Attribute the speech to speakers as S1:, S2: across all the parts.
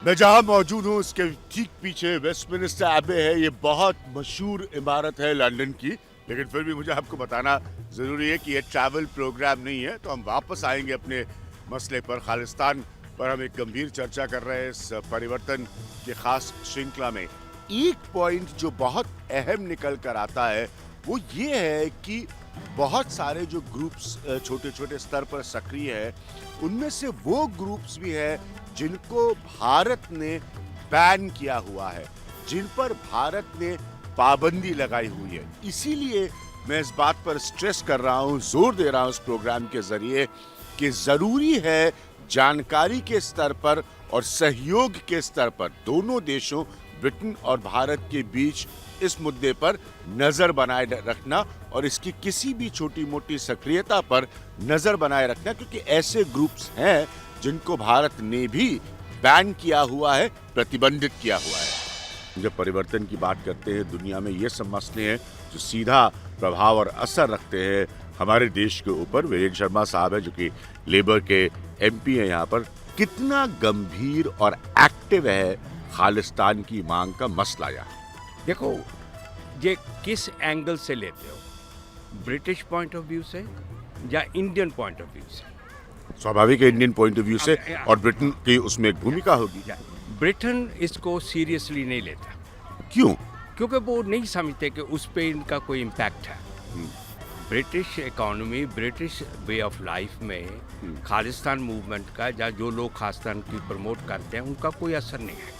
S1: मैं जहाँ मौजूद हूँ उसके ठीक पीछे वेस्टमिनिस्टर एबे है। ये बहुत मशहूर इमारत है लंदन की, लेकिन फिर भी मुझे आपको बताना ज़रूरी है कि ये ट्रैवल प्रोग्राम नहीं है। तो हम वापस आएंगे अपने मसले पर। खालिस्तान पर हम एक गंभीर चर्चा कर रहे हैं इस परिवर्तन की खास श्रृंखला में। एक पॉइंट जो बहुत अहम निकल कर आता है वो ये है कि बहुत सारे जो ग्रुप्स छोटे छोटे स्तर पर सक्रिय है, उनमें से वो ग्रुप्स भी है जिनको भारत ने बैन किया हुआ है, जिन पर भारत ने पाबंदी लगाई हुई है। इसीलिए मैं इस बात पर स्ट्रेस कर रहा हूँ, जोर दे रहा हूँ इस प्रोग्राम के जरिए कि जरूरी है जानकारी के स्तर पर और सहयोग के स्तर पर दोनों देशों ब्रिटेन और भारत के बीच इस मुद्दे पर नजर बनाए रखना और इसकी किसी भी छोटी मोटी सक्रियता पर नजर बनाए रखना, क्योंकि ऐसे ग्रुप्स हैं जिनको भारत ने भी बैन किया हुआ है, प्रतिबंधित किया हुआ है। जब परिवर्तन की बात करते हैं, दुनिया में ये सब मसले हैं जो सीधा प्रभाव और असर रखते हैं हमारे देश के ऊपर। वीरेंद्र शर्मा साहब है जो कि लेबर के एमपी हैं यहाँ पर। कितना गंभीर और एक्टिव है खालिस्तान की मांग का मसला यहाँ?
S2: देखो, ये किस एंगल से लेते हो, ब्रिटिश पॉइंट ऑफ व्यू से या इंडियन पॉइंट ऑफ व्यू से?
S1: स्वाभाविक है इंडियन पॉइंट ऑफ व्यू से, और ब्रिटेन की उसमें एक भूमिका होगी।
S2: ब्रिटेन इसको सीरियसली नहीं लेता।
S1: क्यों?
S2: क्योंकि वो नहीं समझते कि उस पर इनका कोई इम्पैक्ट है। British economy, British way of life में खालिस्तान मूवमेंट का या जो लोग खालिस्तान की प्रमोट करते हैं उनका कोई असर नहीं है।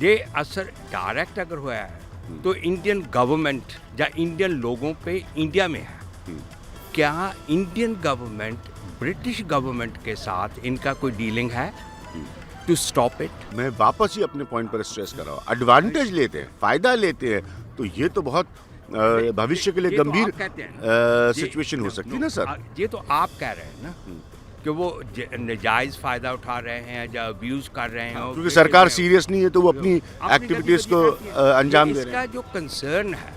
S2: ये असर डायरेक्ट अगर हुआ है तो इंडियन गवर्नमेंट या इंडियन लोगों पे इंडिया में है। क्या इंडियन गवर्नमेंट ब्रिटिश गवर्नमेंट के साथ इनका कोई डीलिंग है टू स्टॉप इट?
S1: मैं वापस ही अपने पॉइंट पर स्ट्रेस कर रहा हूँ। एडवांटेज लेते हैं, फायदा लेते हैं, तो ये तो बहुत भविष्य के लिए गंभीर सिचुएशन हो सकती है ना सर?
S2: ये तो आप कह रहे हैं ना कि वो नजायज फायदा उठा रहे हैं या अब्यूज कर रहे हैं।
S1: क्योंकि सरकार सीरियस नहीं है तो वो अपनी एक्टिविटीज को अंजाम दे रहे हैं।
S2: इसका जो कंसर्न है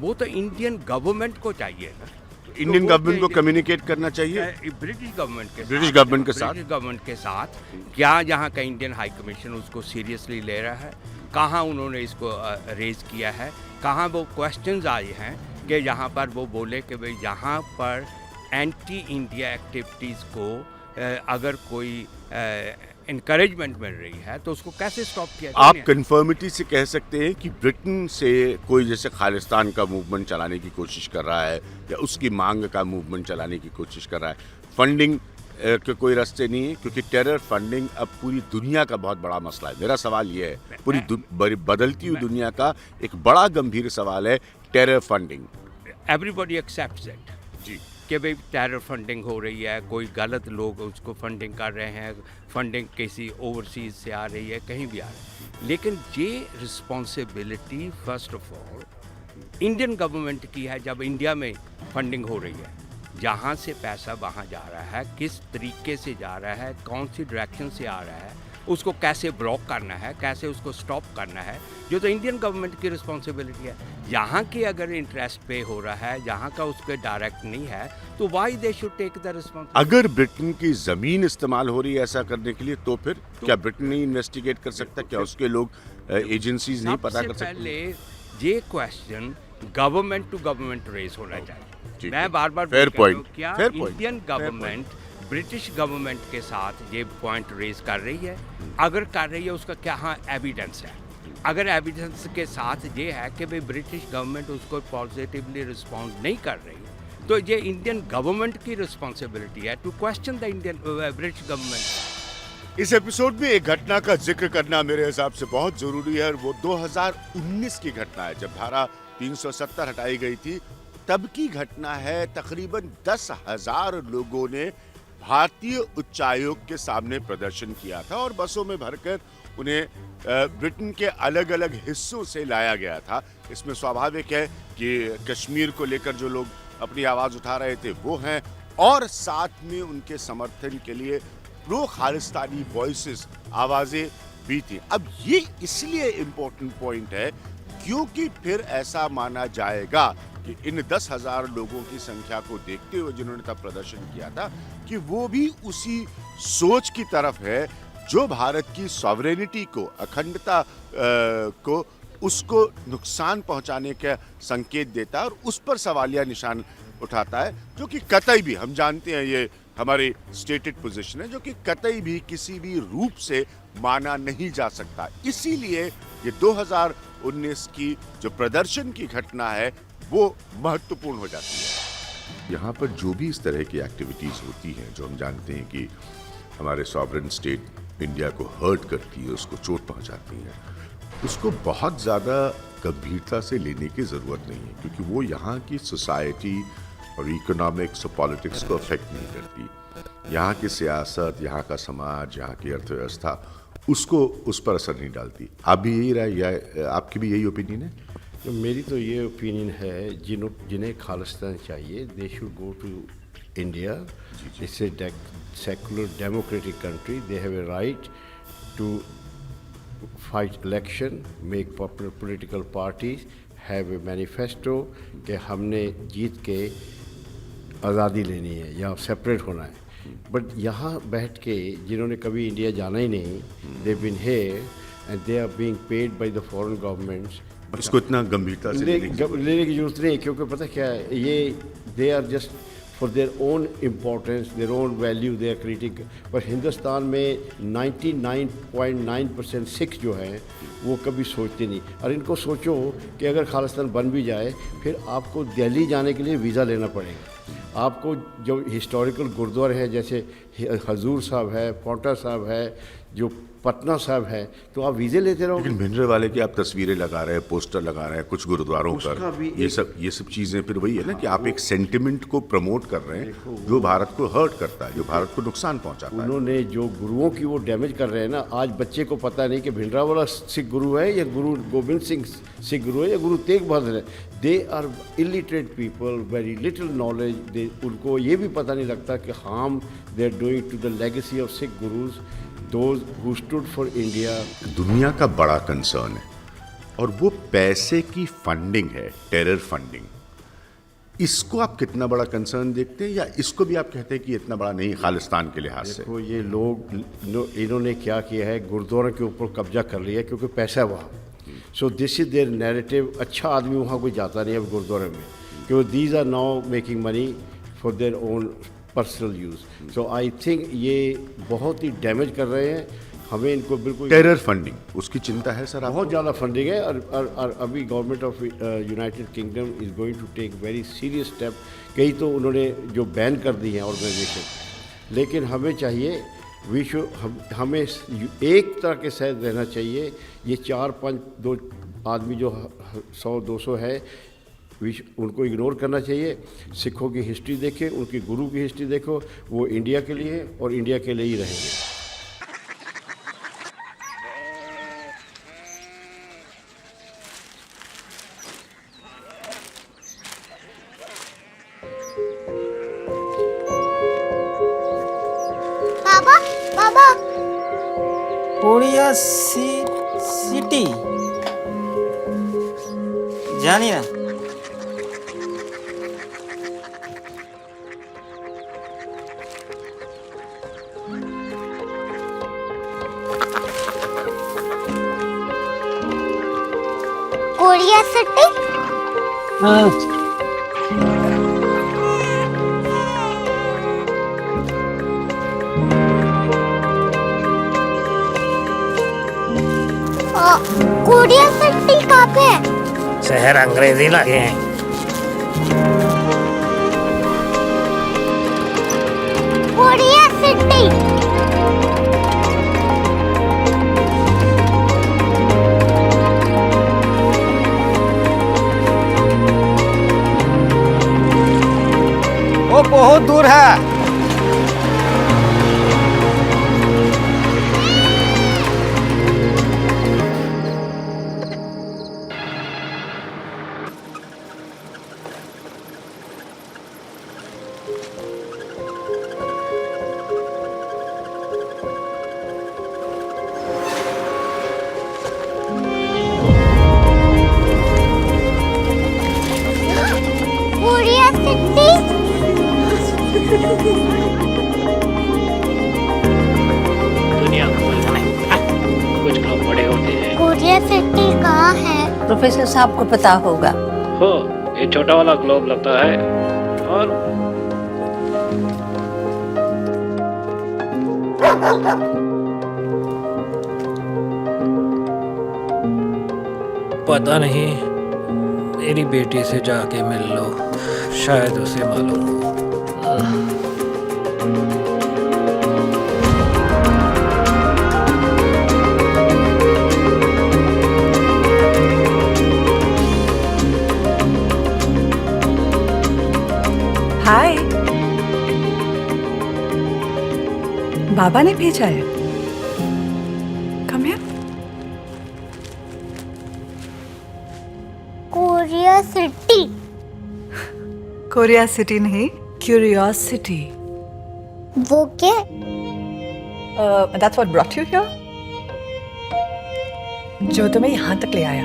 S2: वो तो इंडियन गवर्नमेंट को चाहिए ना।
S1: इंडियन गवर्नमेंट को कम्युनिकेट करना चाहिए
S2: ब्रिटिश गवर्नमेंट के साथ क्या यहाँ का इंडियन हाई कमीशन उसको सीरियसली ले रहा है? कहाँ उन्होंने इसको रेज किया है? कहाँ वो क्वेश्चंस आए हैं कि यहाँ पर वो बोले कि भाई यहाँ पर एंटी इंडिया एक्टिविटीज़ को अगर कोई इनकरेजमेंट मिल रही है तो उसको कैसे स्टॉप किया जाए?
S1: आप कन्फर्मिटी से कह सकते हैं कि ब्रिटेन से कोई जैसे खालिस्तान का मूवमेंट चलाने की कोशिश कर रहा है या उसकी मांग का मूवमेंट चलाने की कोशिश कर रहा है, फंडिंग के कोई रास्ते नहीं है? क्योंकि टेरर फंडिंग अब पूरी दुनिया का बहुत बड़ा मसला है। मेरा सवाल ये है, पूरी बदलती हुई दुनिया का एक बड़ा गंभीर सवाल है terror funding.
S2: Everybody accepts it जी कि भाई टेरर फंडिंग हो रही है, कोई गलत लोग उसको फंडिंग कर रहे हैं, फंडिंग किसी ओवरसीज से आ रही है, कहीं भी आ रही है। लेकिन ये responsibility first of all Indian government की है। जब इंडिया में फंडिंग हो रही है, जहाँ से पैसा वहाँ जा रहा है, किस तरीके से जा रहा है, कौन सी डायरेक्शन से आ रहा है, उसको कैसे ब्लॉक करना है, कैसे उसको स्टॉप करना है, जो तो इंडियन गवर्नमेंट की रिस्पॉन्सिबिलिटी है। यहाँ की अगर इंटरेस्ट पे हो रहा है, यहाँ का उसके डायरेक्ट नहीं है, तो why they should take the responsibility.
S1: अगर ब्रिटेन की जमीन इस्तेमाल हो रही है ऐसा करने के लिए, तो फिर क्या ब्रिटेन नहीं इन्वेस्टिगेट कर सकता? क्या उसके लोग एजेंसीज नहीं पता कर सकते?
S2: पहले ये question government to government raise होना चाहिए। मैं बार बार
S1: फेयर पॉइंट,
S2: क्या इंडियन गवर्नमेंट ब्रिटिश गवर्नमेंट के साथ ये पॉइंट रेज कर रही है? अगर कर रही है उसका क्या हाँ एविडेंस है? अगर एविडेंस के साथ ये है कि भाई ब्रिटिश गवर्नमेंट उसको पॉजिटिवली रिस्पॉन्ड नहीं कर रही, तो ये इंडियन गवर्नमेंट की रिस्पॉन्सिबिलिटी है to question the Indian British government.
S1: इस एपिसोड में एक घटना का जिक्र करना मेरे हिसाब से बहुत जरूरी है, और वो 2019 की घटना है जब धारा 370 हटाई गई थी। तब की घटना है। तकरीबन 10,000 लोगों ने भारतीय उच्चायोग के सामने प्रदर्शन किया था और बसों में भरकर उन्हें ब्रिटेन के अलग अलग हिस्सों से लाया गया था। इसमें स्वाभाविक है कि कश्मीर को लेकर जो लोग अपनी आवाज उठा रहे थे वो हैं, और साथ में उनके समर्थन के लिए प्रो खालिस्तानी वॉइसेस, आवाजें भी थी। अब ये इसलिए इम्पोर्टेंट पॉइंट है क्योंकि फिर ऐसा माना जाएगा कि इन 10,000 लोगों की संख्या को देखते हुए जिन्होंने तब प्रदर्शन किया था कि वो भी उसी सोच की तरफ है जो भारत की सॉवरेनिटी को, अखंडता को, उसको नुकसान पहुंचाने का संकेत देता है और उस पर सवालिया निशान उठाता है, जो कि कतई भी, हम जानते हैं ये हमारी स्टेटेड पोजीशन है, जो कि कतई भी किसी भी रूप से माना नहीं जा सकता। इसीलिए ये 2019 की जो प्रदर्शन की घटना है वो महत्वपूर्ण हो जाती है। यहाँ पर जो भी इस तरह की एक्टिविटीज होती हैं, जो हम जानते हैं कि हमारे सॉवरेन स्टेट इंडिया को हर्ट करती है, उसको चोट पहुंचाती है, उसको बहुत ज़्यादा गंभीरता से लेने की ज़रूरत नहीं है, क्योंकि वो यहाँ की सोसाइटी और इकोनॉमिक्स और पॉलिटिक्स को अफेक्ट नहीं करती। यहाँ की सियासत, यहाँ का समाज, यहाँ की अर्थव्यवस्था उसको उस पर असर नहीं डालती। आप भी यही राय, या आपकी भी यही ओपिनियन है?
S3: तो मेरी तो ये ओपिनियन है, जिन्हें खालिस्तान चाहिए they should go to India. It's a secular democratic country, they have a right to fight election, make popular political parties, have a manifesto कि हमने जीत के आज़ादी लेनी है या सेपरेट होना है। बट यहाँ बैठ के जिन्होंने कभी इंडिया जाना ही नहीं, they been here and they are being paid by the foreign governments.
S1: इसको इतना गंभीरता से
S3: लेने की जरूरत नहीं, क्योंकि पता क्या है, ये they are just for their own importance, their own value they are creating. पर हिंदुस्तान में 99.9% सिख जो हैं वो कभी सोचते नहीं। और इनको सोचो कि अगर खालिस्तान बन भी जाए, फिर आपको दिल्ली जाने के लिए वीज़ा लेना पड़ेगा। आपको जो हिस्टोरिकल गुरुद्वारे हैं, जैसे हजूर साहब है, पौंटा साहब है, जो पटना साहब है, तो आप वीज़े लेते रहोगे।
S1: लेकिन भिंडरे वाले की आप तस्वीरें लगा रहे हैं, पोस्टर लगा रहे हैं कुछ गुरुद्वारों पर, ये सब चीज़ें फिर वही है ना कि आप एक सेंटिमेंट को प्रमोट कर रहे हैं जो भारत को हर्ट करता है, जो भारत को नुकसान पहुंचाता है।
S3: उन्होंने जो गुरुओं की वो डैमेज कर रहे हैं ना, आज बच्चे को पता नहीं कि भिंडरा वाला सिख गुरु है या गुरु गोविंद सिंह सिख गुरु है या गुरु तेग बहादुर है। They are illiterate people, very little knowledge. उनको ये भी पता नहीं लगता कि harm they are doing to the legacy of Sikh Gurus, those who stood for India.
S1: दुनिया का बड़ा कंसर्न है और वो पैसे की फंडिंग है, टेरर फंडिंग। इसको आप कितना बड़ा कंसर्न देखते हैं, या इसको भी आप कहते हैं कि इतना बड़ा नहीं खालिस्तान के लिहाज से?
S3: देखो, ये लोग इन्होंने क्या किया है, गुरुद्वारा के ऊपर कब्जा कर लिया क्योंकि पैसा है वहाँ। So this is there narrative. अच्छा आदमी वहाँ कोई जाता नहीं है गुरुद्वारे में, क्योंकि these are now making money for their own personal use. So I think ये बहुत ही डैमेज कर रहे हैं हमें। इनको बिल्कुल
S1: टेरर फंडिंग, उसकी चिंता है सर?
S3: बहुत ज़्यादा फंडिंग है। और अभी government of United Kingdom is going to take very serious step. कई तो उन्होंने जो बैन कर दी हैं ऑर्गेनाइजेशन, लेकिन हमें चाहिए हमें एक तरह के साथ रहना चाहिए। ये 4-5 आदमी जो 100-200 है, उनको इग्नोर करना चाहिए। सिखों की हिस्ट्री देखें, उनकी गुरु की हिस्ट्री देखो, वो इंडिया के लिए और इंडिया के लिए ही रहेंगे।
S4: बाबा बाबा,
S5: कोरिया सिटी জানি না।
S4: Korea city? कोरिया सिटी कहाँ पे है?
S5: शहर अंग्रेजी लगे हैं।
S4: Korea city.
S5: वो बहुत दूर है।
S4: Korea city?
S6: दुनिया
S4: क्यूरियोसिटी कहाँ है?
S6: प्रोफेसर साहब को पता होगा।
S7: हो, ये छोटा वाला ग्लोब लगता है। और
S8: पता नहीं, मेरी बेटी से जाके मिल लो, शायद उसे मालूम हो।
S9: हाय, बाबा ने भेजा है। Come here.
S4: Curiosity.
S9: Korea city नहीं, क्यूरियोसिटी।
S4: वो क्या?
S9: That's what brought you here? जो तुम्हें यहाँ तक ले आया।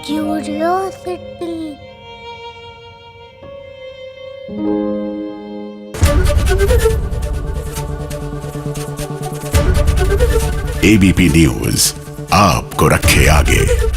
S4: क्यूरियोसिटी।
S10: एबीपी न्यूज आपको रखे आगे।